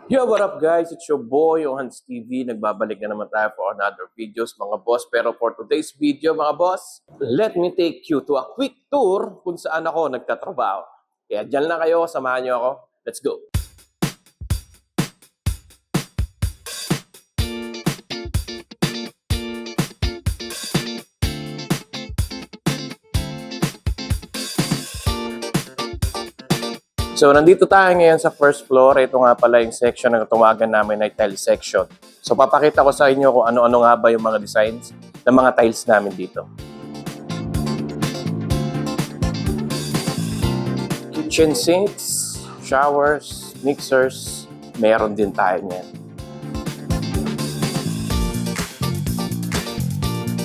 Yo, what up guys? It's your boy, Hans TV. Nagbabalik na naman tayo for another videos mga boss. Pero for today's video mga boss, let me take you to a quick tour kung saan ako nagtatrabaho. Kaya dyan lang kayo, samahan nyo ako. Let's go! So, nandito tayo ngayon sa first floor. Ito nga pala yung section na tumagan namin ay tile section. So, papakita ko sa inyo kung ano-ano nga ba yung mga designs ng mga tiles namin dito. Kitchen sinks, showers, mixers, meron din tayo niyan.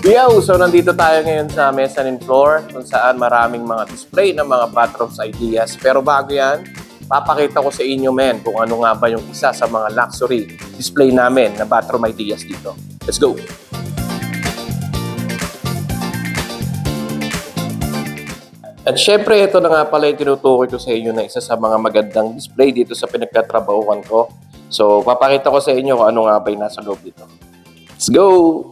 Yo! So, nandito tayo ngayon sa mezzanine floor kung saan maraming mga display ng mga bathrooms ideas. Pero bago yan, papakita ko sa inyo kung ano nga ba yung isa sa mga luxury display namin na bathroom ideas dito. Let's go! At syempre, ito na nga pala yung tinutukoy ko sa inyo na isa sa mga magandang display dito sa pinagtatrabahuan ko. So, papakita ko sa inyo kung ano nga ba yung nasa loob dito. Let's go!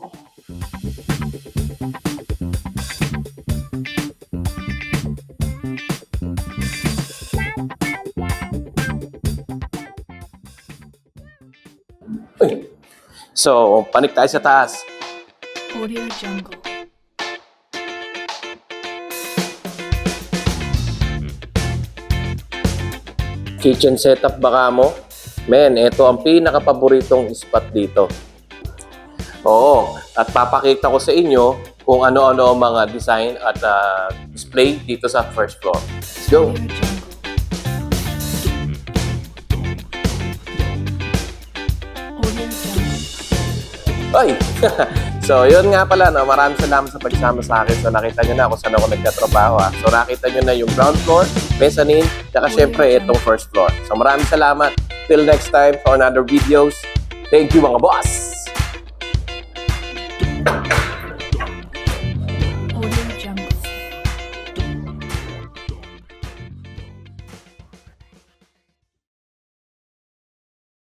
So, panik tayo sa taas. Audio Jungle. Kitchen setup baka mo? Men, ito ang pinaka-paboritong spot dito. Oo, at papakita ko sa inyo kung ano-ano ang mga design at display dito sa first floor. Let's go! Audio Jungle. Audio Jungle. Ay! So, yun nga pala, no? Maraming salamat sa pagsama sa akin. So, nakita nyo na kung saan ako nagtatrabaho. So, nakita nyo na yung ground floor, mezzanine, saka syempre itong first floor. So, maraming salamat. Till next time for another videos. Thank you mga boss!